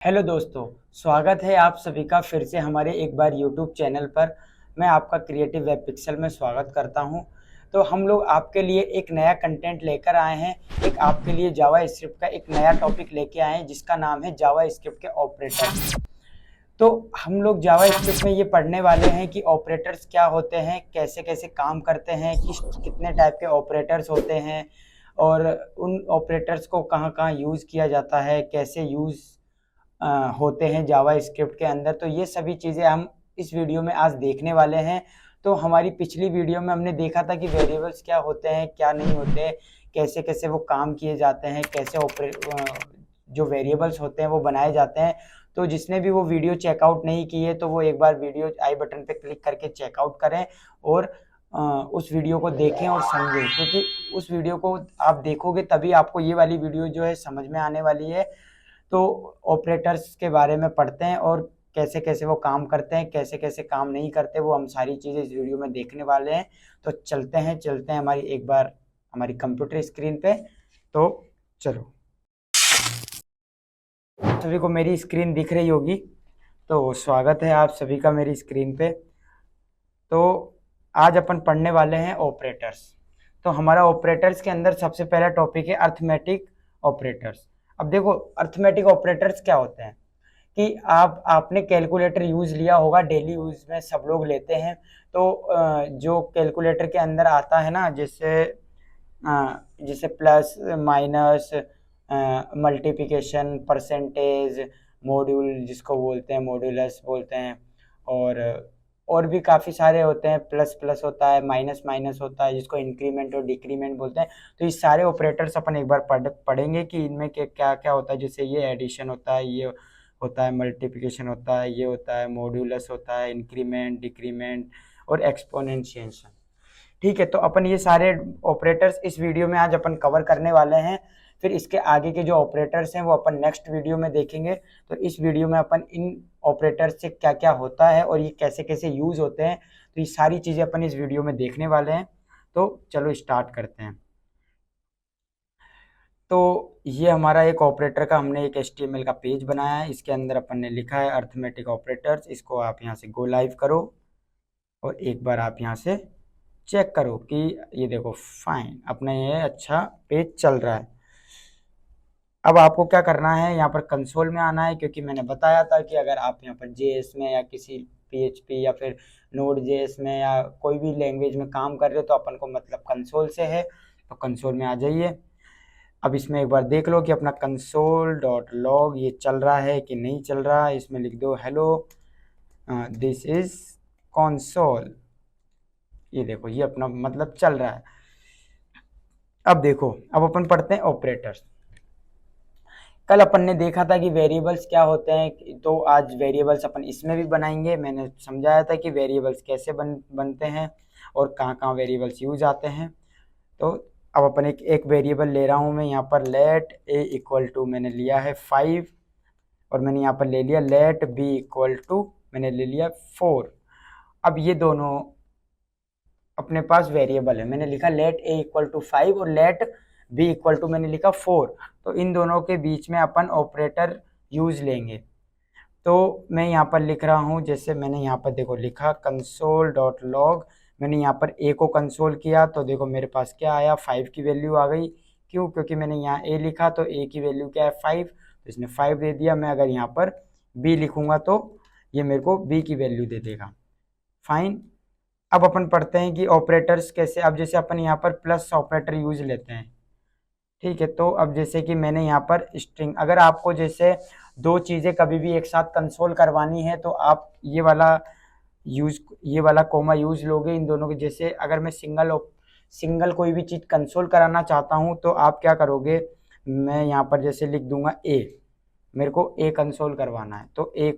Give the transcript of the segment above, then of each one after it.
Hello दोस्तों, स्वागत है आप सभी का फिर से हमारे एक बार यूट्यूब चैनल पर। मैं आपका क्रिएटिव वेब पिक्सल में स्वागत करता हूं। तो हम लोग आपके लिए एक नया कंटेंट लेकर आए हैं। एक आपके लिए जावा स्क्रिप्ट का एक नया टॉपिक लेके आए हैं जिसका नाम है जावा स्क्रिप्ट के ऑपरेटर्स। तो हम लोग जावा स्क्रिप्ट में ये पढ़ने वाले हैं कि ऑपरेटर्स क्या होते हैं, कैसे कैसे काम करते हैं, कितने टाइप के ऑपरेटर्स होते हैं और उन ऑपरेटर्स को कहाँ कहाँ यूज़ किया जाता है, कैसे यूज़ होते हैं जावा स्क्रिप्ट के अंदर। तो ये सभी चीज़ें हम इस वीडियो में आज देखने वाले हैं। तो हमारी पिछली वीडियो में हमने देखा था कि वेरिएबल्स क्या होते हैं, क्या नहीं होते, कैसे कैसे वो काम किए जाते हैं, कैसे जो वेरिएबल्स होते हैं वो बनाए जाते हैं। तो जिसने भी वो वीडियो चेकआउट नहीं की है तो वो एक बार वीडियो आई बटन पे क्लिक करके चेकआउट करें और उस वीडियो को देखें और समझें, क्योंकि उस वीडियो को आप देखोगे तभी आपको ये वाली वीडियो जो है समझ में आने वाली है। तो ऑपरेटर्स के बारे में पढ़ते हैं और कैसे कैसे वो काम करते हैं, कैसे कैसे काम नहीं करते, वो हम सारी चीज़ें इस वीडियो में देखने वाले हैं। तो चलते हैं हमारी एक बार हमारी कंप्यूटर स्क्रीन पे। तो चलो, सभी को मेरी स्क्रीन दिख रही होगी। तो स्वागत है आप सभी का मेरी स्क्रीन पे। तो आज अपन पढ़ने वाले हैं ऑपरेटर्स। तो हमारा ऑपरेटर्स के अंदर सबसे पहला टॉपिक है अर्थमेटिक ऑपरेटर्स। अब देखो, अर्थमेटिक ऑपरेटर्स क्या होते हैं कि आपने कैलकुलेटर यूज़ लिया होगा, डेली यूज़ में सब लोग लेते हैं। तो जो कैलकुलेटर के अंदर आता है ना, जैसे plus minus, multiplication, percentage, module जिसको बोलते हैं, मॉड्यूलस बोलते हैं, और भी काफ़ी सारे होते हैं। प्लस प्लस होता है, माइनस माइनस होता है जिसको इंक्रीमेंट और डिक्रीमेंट बोलते हैं। तो ये सारे ऑपरेटर्स अपन एक बार पढ़ेंगे कि इनमें क्या क्या होता है। जैसे ये एडिशन होता है, ये होता है मल्टीप्लिकेशन होता है, ये होता है मॉड्यूलस होता है, इंक्रीमेंट, डिक्रीमेंट और एक्सपोनेंशिएशन। ठीक है, तो अपन ये सारे ऑपरेटर्स इस वीडियो में आज अपन कवर करने वाले हैं। फिर इसके आगे के जो ऑपरेटर्स हैं वो अपन नेक्स्ट वीडियो में देखेंगे। तो इस वीडियो में अपन इन ऑपरेटर्स से क्या क्या होता है और ये कैसे कैसे यूज़ होते हैं, तो ये सारी चीज़ें अपन इस वीडियो में देखने वाले हैं। तो चलो स्टार्ट करते हैं। तो ये हमारा एक ऑपरेटर का हमने एक HTML का पेज बनाया है। इसके अंदर अपन ने लिखा है अर्थमेटिक ऑपरेटर्स। इसको आप यहाँ से गो लाइव करो और एक बार आप यहाँ से चेक करो कि ये देखो फाइन अपना ये अच्छा पेज चल रहा है। अब आपको क्या करना है, यहाँ पर कंसोल में आना है, क्योंकि मैंने बताया था कि अगर आप यहाँ पर JS में या किसी PHP या फिर Node.js में या कोई भी लैंग्वेज में काम कर रहे हो तो अपन को मतलब कंसोल से है। तो कंसोल में आ जाइए। अब इसमें एक बार देख लो कि अपना कंसोल डॉट लॉग ये चल रहा है कि नहीं चल रहा है। इसमें लिख दो हेलो दिस इज कंसोल। ये देखो ये अपना मतलब चल रहा है। अब देखो, अब अपन पढ़ते हैं ऑपरेटर्स। कल अपन ने देखा था कि वेरिएबल्स क्या होते हैं, तो आज वेरिएबल्स अपन इसमें भी बनाएंगे। मैंने समझाया था कि वेरिएबल्स कैसे बनते हैं और कहाँ कहाँ वेरिएबल्स यूज आते हैं। तो अब अपन एक वेरिएबल ले रहा हूँ मैं यहाँ पर, लेट a इक्वल टू मैंने लिया है 5 और मैंने यहाँ पर ले लिया लेट b इक्वल टू मैंने ले लिया 4। अब ये दोनों अपने पास वेरिएबल है। मैंने लिखा लेट a इक्वल टू 5 और लेट b इक्वल टू मैंने लिखा 4। तो इन दोनों के बीच में अपन ऑपरेटर यूज लेंगे। तो मैं यहाँ पर लिख रहा हूँ, जैसे मैंने यहाँ पर देखो लिखा कंसोल डॉट लॉग। मैंने यहाँ पर a को कंसोल किया तो देखो मेरे पास क्या आया, 5 की वैल्यू आ गई। क्यों? क्योंकि मैंने यहाँ a लिखा तो a की वैल्यू क्या है 5, तो इसने 5 दे दिया। मैं अगर यहाँ पर b लिखूंगा तो ये मेरे को b की वैल्यू दे देगा। फाइन। अब अपन पढ़ते हैं कि ऑपरेटर्स कैसे। अब जैसे अपन यहाँ पर प्लस ऑपरेटर यूज लेते हैं, ठीक है। तो अब जैसे कि मैंने यहाँ पर स्ट्रिंग, अगर आपको जैसे दो चीज़ें कभी भी एक साथ कंसोल करवानी है तो आप ये वाला कोमा यूज लोगे इन दोनों के। जैसे अगर मैं सिंगल कोई भी चीज़ कंसोल कराना चाहता हूँ तो आप क्या करोगे, मैं यहाँ पर जैसे लिख दूंगा ए, मेरे को ए कंसोल करवाना है तो ए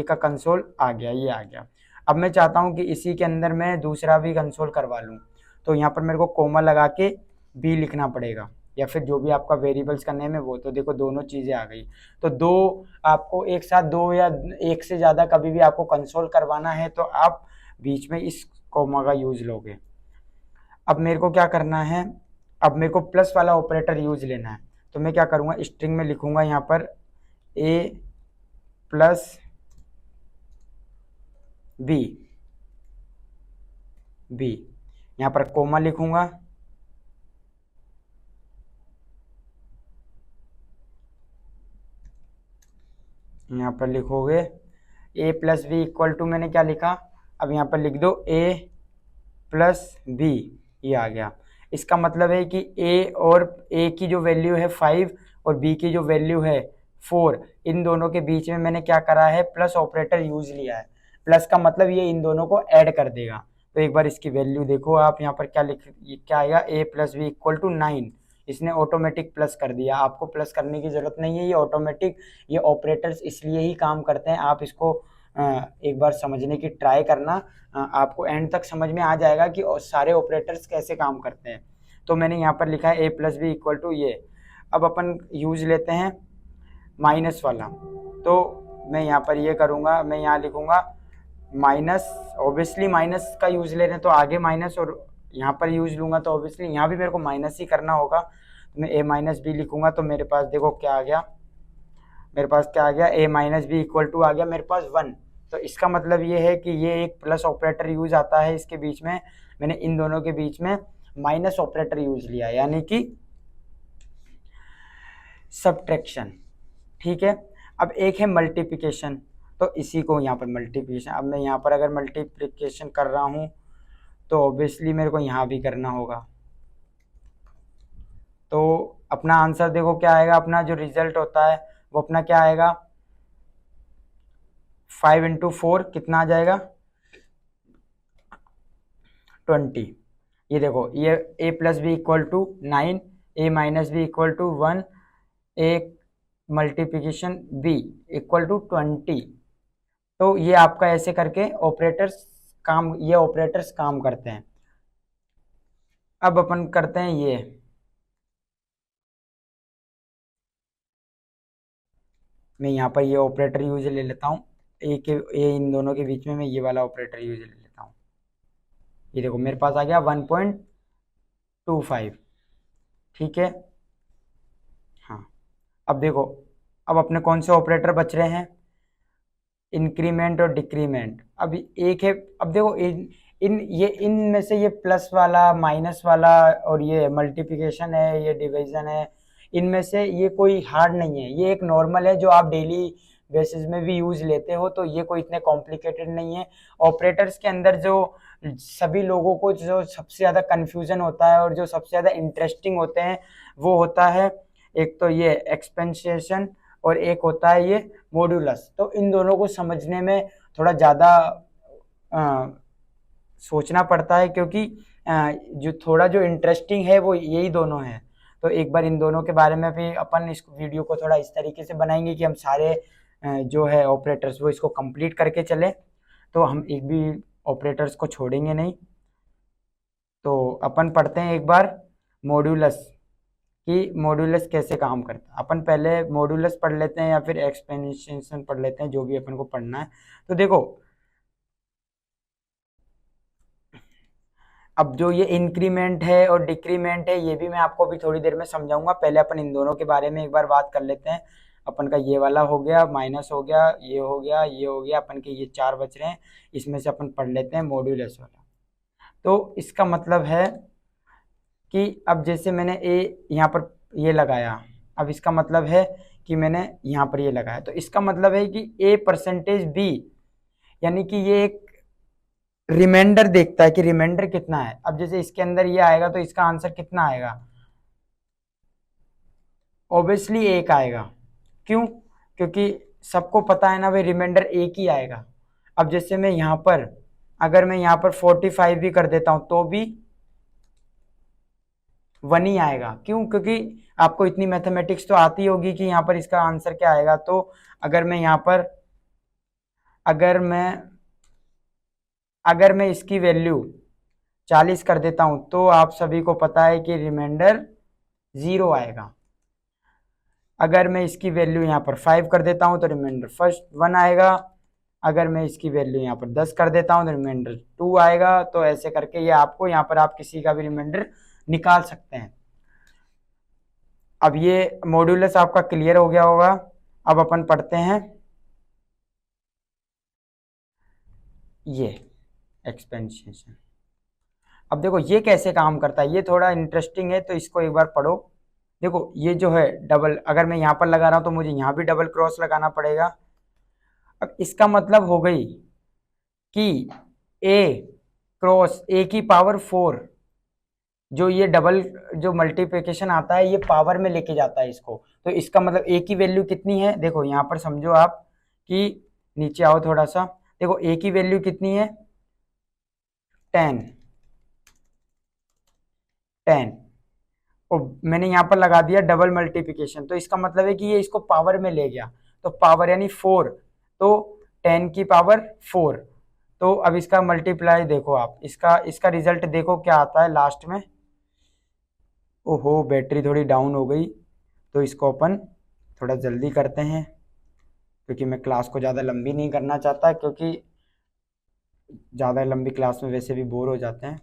का कंसोल आ गया, ये आ गया। अब मैं चाहता हूँ कि इसी के अंदर मैं दूसरा भी कंसोल करवा लूँ, तो यहाँ पर मेरे को कोमा लगा के बी लिखना पड़ेगा या फिर जो भी आपका वेरिएबल्स का नेम है वो। तो देखो दोनों चीज़ें आ गई। तो दो आपको एक साथ दो या एक से ज़्यादा कभी भी आपको कंसोल करवाना है तो आप बीच में इस कोमा का यूज लोगे। अब मेरे को क्या करना है, अब मेरे को प्लस वाला ऑपरेटर यूज लेना है। तो मैं क्या करूँगा, स्ट्रिंग में लिखूँगा यहाँ पर ए प्लस बी, बी यहाँ पर कोमा लिखूंगा, यहाँ पर लिखोगे a plus B equal to, मैंने क्या लिखा, अब यहाँ पर लिख दो a प्लस बी, ये आ गया। इसका मतलब है कि a की जो वैल्यू है 5 और b की जो वैल्यू है 4, इन दोनों के बीच में मैंने क्या करा है, प्लस ऑपरेटर यूज लिया है। प्लस का मतलब ये इन दोनों को ऐड कर देगा। तो एक बार इसकी वैल्यू देखो आप, यहाँ पर क्या आएगा, a plus B equal to 9। इसने ऑटोमेटिक प्लस कर दिया, आपको प्लस करने की जरूरत नहीं है, ये ऑटोमेटिक, ये ऑपरेटर्स इसलिए ही काम करते हैं। आप इसको एक बार समझने की ट्राई करना, आपको एंड तक समझ में आ जाएगा कि सारे ऑपरेटर्स कैसे काम करते हैं। तो मैंने यहाँ पर लिखा है a plus B equal to ये। अब अपन यूज लेते हैं माइनस वाला, तो मैं यहाँ पर ये करूँगा, मैं यहाँ लिखूँगा माइनस, ऑब्वियसली माइनस का यूज ले रहे हैं तो आगे माइनस, और यहाँ पर यूज लूँगा तो ऑब्वियसली यहाँ भी मेरे को माइनस ही करना होगा। तो मैं a माइनस बी लिखूँगा, तो मेरे पास देखो क्या आ गया, मेरे पास क्या आ गया, a minus B equal to आ गया मेरे पास 1। तो इसका मतलब ये है कि ये एक प्लस ऑपरेटर यूज आता है इसके बीच में, मैंने इन दोनों के बीच में माइनस ऑपरेटर यूज लिया, यानी कि सब्ट्रैक्शन। ठीक है, अब एक है मल्टीप्लिकेशन, तो इसी को यहाँ पर मल्टीप्लिकेशन, अब मैं यहाँ पर अगर मल्टीप्लिकेशन कर रहा हूँ तो ऑब्वियसली मेरे को यहाँ भी करना होगा। तो अपना आंसर देखो क्या आएगा, अपना जो रिजल्ट होता है वो अपना क्या आएगा, 5 इंटू 4 कितना आ जाएगा, 20। ये देखो, ये a plus B equal to 9, a minus B equal to 1, a multiplication b equal to 20। तो ये आपका ऐसे करके ऑपरेटर्स काम, ये ऑपरेटर्स काम करते हैं। अब अपन करते हैं ये, मैं यहाँ पर ये ऑपरेटर यूज ले लेता हूँ, ए इन दोनों के बीच में मैं ये वाला ऑपरेटर यूज ले लेता हूँ। ये देखो मेरे पास आ गया 1.25। ठीक है, हाँ। अब देखो, अब अपने कौन से ऑपरेटर बच रहे हैं, इंक्रीमेंट और डिक्रीमेंट। अब एक है, अब देखो इन में से ये प्लस वाला, माइनस वाला, और ये मल्टीप्लिकेशन है, ये डिवीजन है, इनमें से ये कोई हार्ड नहीं है, ये एक नॉर्मल है जो आप डेली बेसिस में भी यूज लेते हो, तो ये कोई इतने कॉम्प्लिकेटेड नहीं है। ऑपरेटर्स के अंदर जो सभी लोगों को जो सबसे ज़्यादा कन्फ्यूजन होता है और जो सबसे ज़्यादा इंटरेस्टिंग होते हैं वो होता है, एक तो ये एक्सपेंसेशन और एक होता है ये मॉड्यूलस। तो इन दोनों को समझने में थोड़ा ज़्यादा सोचना पड़ता है, क्योंकि जो थोड़ा जो इंटरेस्टिंग है वो यही दोनों हैं। तो एक बार इन दोनों के बारे में भी अपन इस वीडियो को थोड़ा इस तरीके से बनाएंगे कि हम सारे जो है ऑपरेटर्स वो इसको कंप्लीट करके चलें, तो हम एक भी ऑपरेटर्स को छोड़ेंगे नहीं। तो अपन पढ़ते हैं एक बार मॉड्यूलस, कि मॉड्यूलस कैसे काम करता है। अपन पहले मॉड्यूलस पढ़ लेते हैं या फिर एक्सपेंशन पढ़ लेते हैं, जो भी अपन को पढ़ना है। तो देखो, अब जो ये इंक्रीमेंट है और डिक्रीमेंट है ये भी मैं आपको भी थोड़ी देर में समझाऊंगा। पहले अपन इन दोनों के बारे में एक बार बात कर लेते हैं। अपन का ये वाला हो गया, माइनस हो गया, ये हो गया, ये हो गया, अपन के ये 4 बच रहे हैं, इसमें से अपन पढ़ लेते हैं मॉड्यूलस वाला। तो इसका मतलब है कि अब जैसे मैंने यहाँ पर ये लगाया, अब इसका मतलब है कि मैंने यहाँ पर ये लगाया, तो इसका मतलब है कि a परसेंटेज b, यानी कि ये एक रिमाइंडर देखता है कि रिमाइंडर कितना है। अब जैसे इसके अंदर ये आएगा तो इसका आंसर कितना आएगा, ऑब्वियसली 1 आएगा। क्यों, क्योंकि सबको पता है ना भाई रिमाइंडर 1 ही आएगा। अब जैसे मैं यहाँ पर, अगर मैं यहाँ पर 45 भी कर देता हूँ तो भी 1 ही आएगा। क्यों, क्योंकि आपको इतनी मैथमेटिक्स तो आती होगी कि यहाँ पर इसका आंसर क्या आएगा। तो अगर मैं यहाँ पर, अगर मैं इसकी वैल्यू 40 कर देता हूं तो आप सभी को पता है कि रिमाइंडर 0 आएगा। अगर मैं इसकी वैल्यू यहाँ पर 5 कर देता हूं तो रिमाइंडर फर्स्ट 1 आएगा। अगर मैं इसकी वैल्यू यहाँ पर 10 कर देता हूं तो रिमाइंडर 2 आएगा। तो ऐसे करके ये आपको यहाँ पर आप किसी का भी रिमाइंडर निकाल सकते हैं। अब ये मॉड्यूलस आपका क्लियर हो गया होगा। अब अपन पढ़ते हैं ये एक्सपेंशन। अब देखो ये कैसे काम करता है, ये थोड़ा इंटरेस्टिंग है, तो इसको एक बार पढ़ो। देखो ये जो है डबल, अगर मैं यहाँ पर लगा रहा हूँ तो मुझे यहाँ भी डबल क्रॉस लगाना पड़ेगा। अब इसका मतलब हो गई कि ए क्रॉस ए की पावर 4, जो ये डबल जो मल्टीप्लिकेशन आता है ये पावर में लेके जाता है इसको। तो इसका मतलब ए की वैल्यू कितनी है, देखो यहाँ पर समझो आप कि नीचे आओ थोड़ा सा, देखो ए की वैल्यू कितनी है 10 10, और मैंने यहाँ पर लगा दिया डबल मल्टीप्लिकेशन, तो इसका मतलब है कि ये इसको पावर में ले गया, तो पावर यानी 4, तो 10 की पावर 4। तो अब इसका मल्टीप्लाई देखो आप, इसका इसका रिजल्ट देखो क्या आता है लास्ट में। ओहो बैटरी थोड़ी डाउन हो गई, तो इसको अपन थोड़ा जल्दी करते हैं, क्योंकि मैं क्लास को ज़्यादा लंबी नहीं करना चाहता, क्योंकि ज़्यादा लंबी क्लास में वैसे भी बोर हो जाते हैं।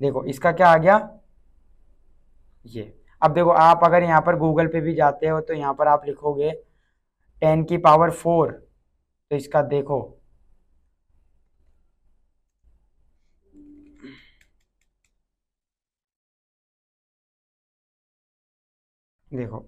देखो इसका क्या आ गया ये। अब देखो आप अगर यहाँ पर गूगल पे भी जाते हो तो यहाँ पर आप लिखोगे 10 की पावर 4, तो इसका देखो देखो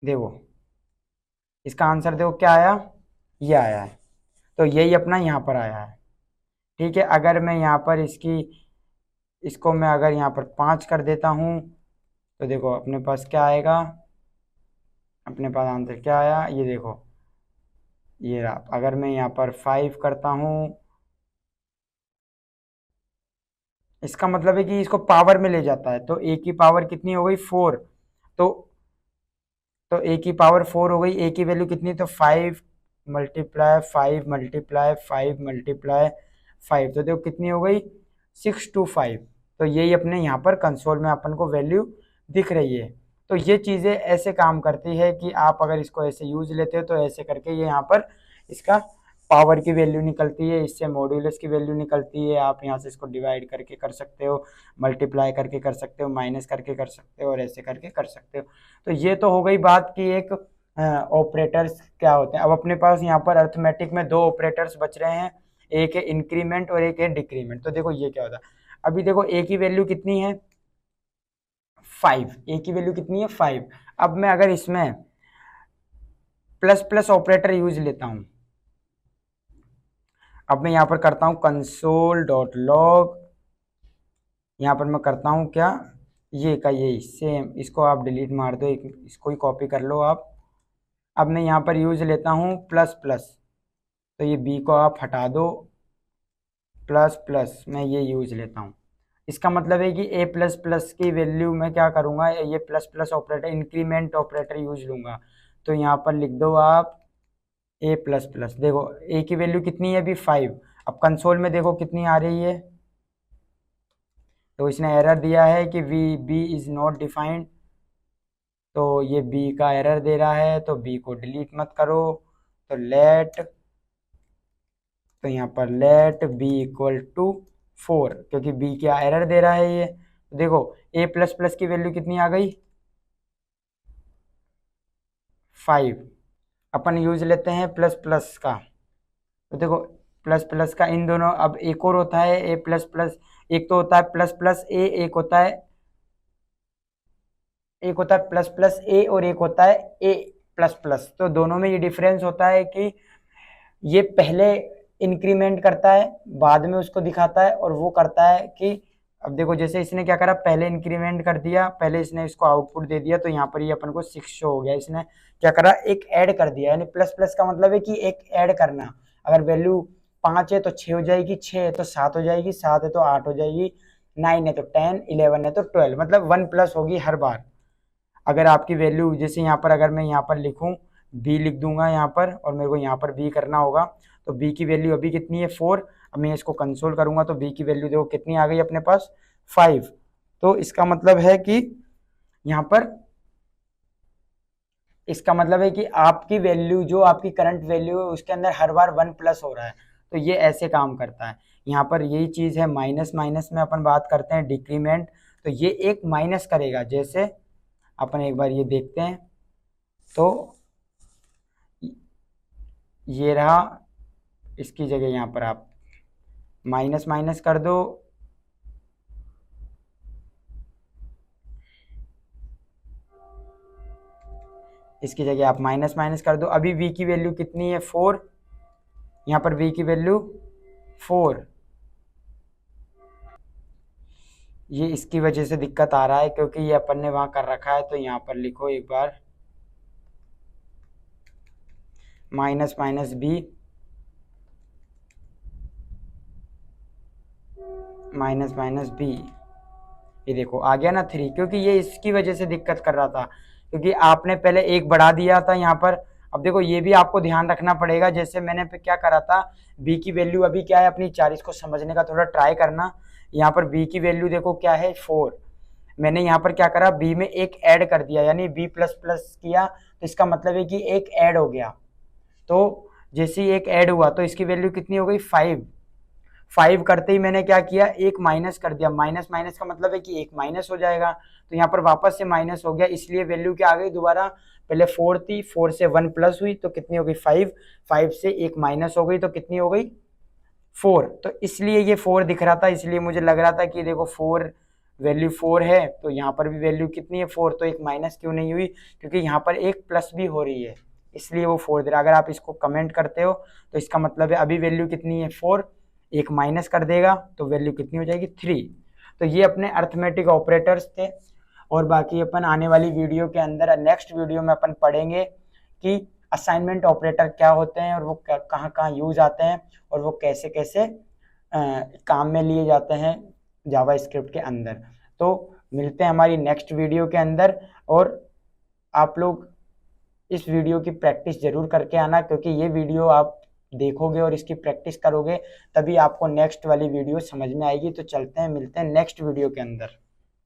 देखो इसका आंसर देखो क्या आया, ये आया है, तो यही अपना यहाँ पर आया है। ठीक है, अगर मैं यहाँ पर इसको मैं अगर यहाँ पर 5 कर देता हूँ तो देखो अपने पास क्या आएगा, अपने पास आंसर क्या आया ये देखो, ये रहा। अगर मैं यहाँ पर 5 करता हूँ, इसका मतलब है कि इसको पावर में ले जाता है, तो ए की पावर कितनी हो गई 4, तो ए की पावर 4 हो गई, ए की वैल्यू कितनी, तो 5 मल्टीप्लाई 5 मल्टीप्लाई 5 मल्टीप्लाई 5, तो देखो कितनी हो गई 625। तो यही अपने यहाँ पर कंसोल में अपन को वैल्यू दिख रही है। तो ये चीज़ें ऐसे काम करती है कि आप अगर इसको ऐसे यूज लेते हो तो ऐसे करके ये यहाँ पर इसका पावर की वैल्यू निकलती है, इससे मॉड्यूलस की वैल्यू निकलती है। आप यहाँ से इसको डिवाइड करके कर सकते हो, मल्टीप्लाई करके कर सकते हो, माइनस करके कर सकते हो, और ऐसे करके कर सकते हो। तो ये तो हो गई बात कि एक ऑपरेटर्स क्या होते हैं। अब अपने पास यहाँ पर अर्थमेटिक में 2 ऑपरेटर्स बच रहे हैं, एक है इंक्रीमेंट और एक है डिक्रीमेंट। तो देखो ये क्या होता है, अभी देखो ए की वैल्यू कितनी है 5, ए की वैल्यू कितनी है 5। अब मैं अगर इसमें प्लस प्लस ऑपरेटर यूज लेता हूं, अब मैं यहाँ पर करता हूँ कंसोल डॉट लॉग, यहाँ पर मैं करता हूँ क्या, ये का यही सेम, इसको आप डिलीट मार दो, इसको ही कॉपी कर लो आप। अब मैं यहाँ पर यूज लेता हूँ प्लस प्लस, तो ये बी को आप हटा दो, प्लस प्लस मैं ये यूज लेता हूँ। इसका मतलब है कि ए प्लस प्लस की वैल्यू मैं क्या करूँगा, ये plus plus operator increment operator use लूँगा। तो यहाँ पर लिख दो आप ए प्लस प्लस, देखो ए की वैल्यू कितनी है अभी 5, अब कंसोल में देखो कितनी आ रही है, तो इसने एरर दिया है कि V B is not defined, तो ये बी का एरर दे रहा है, तो बी को डिलीट मत करो, तो लेट, तो यहाँ पर लेट बी इक्वल टू 4, क्योंकि बी क्या एरर दे रहा है ये। तो देखो ए प्लस प्लस की वैल्यू कितनी आ गई 5, अपन यूज लेते हैं प्लस प्लस का, तो देखो प्लस प्लस का इन दोनों, अब एक और होता है ए प्लस प्लस, एक तो होता है प्लस प्लस ए, एक होता है प्लस प्लस ए और एक होता है ए प्लस प्लस। तो दोनों में ये डिफरेंस होता है कि ये पहले इंक्रीमेंट करता है बाद में उसको दिखाता है, और वो करता है कि अब देखो जैसे इसने क्या करा, पहले इंक्रीमेंट कर दिया, पहले इसने इसको आउटपुट दे दिया, तो यहाँ पर ये अपन को 6 शो हो गया। इसने क्या करा, एक ऐड कर दिया, यानी प्लस प्लस का मतलब है कि एक ऐड करना। अगर वैल्यू 5 है तो 6 हो जाएगी, 6 है तो 7 हो जाएगी, 7 है तो 8 हो जाएगी, 9 है तो 10, 11 है तो 12, मतलब 1 प्लस होगी हर बार। अगर आपकी वैल्यू जैसे यहाँ पर अगर मैं यहाँ पर लिखूँ बी लिख दूंगा यहाँ पर, और मेरे को यहाँ पर बी करना होगा, तो बी की वैल्यू अभी कितनी है 4, अब मैं इसको कंसोल करूंगा तो बी की वैल्यू देखो कितनी आ गई अपने पास 5। तो इसका मतलब है कि यहाँ पर, इसका मतलब है कि आपकी वैल्यू जो आपकी करंट वैल्यू है उसके अंदर हर बार 1 प्लस हो रहा है, तो ये ऐसे काम करता है। यहाँ पर यही चीज़ है, माइनस माइनस में अपन बात करते हैं डिक्रीमेंट, तो ये एक माइनस करेगा। जैसे अपन एक बार ये देखते हैं, तो ये रहा, इसकी जगह यहाँ पर आप माइनस माइनस कर दो, इसकी जगह आप माइनस माइनस कर दो। अभी v की वैल्यू कितनी है 4, यहाँ पर v की वैल्यू 4। ये इसकी वजह से दिक्कत आ रहा है क्योंकि ये अपन ने वहां कर रखा है। तो यहाँ पर लिखो एक बार minus minus B minus minus B, ये देखो आ गया ना 3, क्योंकि ये इसकी वजह से दिक्कत कर रहा था, क्योंकि आपने पहले एक बढ़ा दिया था यहाँ पर। अब देखो ये भी आपको ध्यान रखना पड़ेगा, जैसे मैंने पे क्या करा था, b की वैल्यू अभी क्या है अपनी 4, इसको समझने का थोड़ा ट्राई करना। यहाँ पर b की वैल्यू देखो क्या है 4, मैंने यहाँ पर क्या करा b में एक ऐड कर दिया, यानी b प्लस प्लस किया, तो इसका मतलब है कि एक ऐड हो गया। तो जैसे ही एक ऐड हुआ तो इसकी वैल्यू कितनी हो गई 5। 5 करते ही मैंने क्या किया, एक माइनस कर दिया, माइनस माइनस का मतलब है कि एक माइनस हो जाएगा, तो यहाँ पर वापस से माइनस हो गया, इसलिए वैल्यू क्या आ गई दोबारा, पहले 4 थी, 4 से 1 प्लस हुई तो कितनी हो गई 5, 5 से एक माइनस हो गई तो कितनी हो गई 4। तो इसलिए ये 4 दिख रहा था, इसलिए मुझे लग रहा था कि देखो 4 वैल्यू 4 है, तो यहाँ पर भी वैल्यू कितनी है 4, तो एक माइनस क्यों नहीं हुई, क्योंकि यहाँ पर एक प्लस भी हो रही है, इसलिए वो 4 दे रहा। अगर आप इसको कमेंट करते हो तो इसका मतलब है अभी वैल्यू कितनी है 4, एक माइनस कर देगा तो वैल्यू कितनी हो जाएगी 3। तो ये अपने अर्थमेटिक ऑपरेटर्स थे, और बाकी अपन आने वाली वीडियो के अंदर, नेक्स्ट वीडियो में अपन पढ़ेंगे कि असाइनमेंट ऑपरेटर क्या होते हैं और वो कहाँ कहाँ यूज आते हैं और वो कैसे कैसे काम में लिए जाते हैं जावा स्क्रिप्ट के अंदर। तो मिलते हैं हमारी नेक्स्ट वीडियो के अंदर, और आप लोग इस वीडियो की प्रैक्टिस जरूर करके आना, क्योंकि ये वीडियो आप देखोगे और इसकी प्रैक्टिस करोगे तभी आपको नेक्स्ट वाली वीडियो समझ में आएगी। तो चलते हैं, मिलते हैं नेक्स्ट वीडियो के अंदर।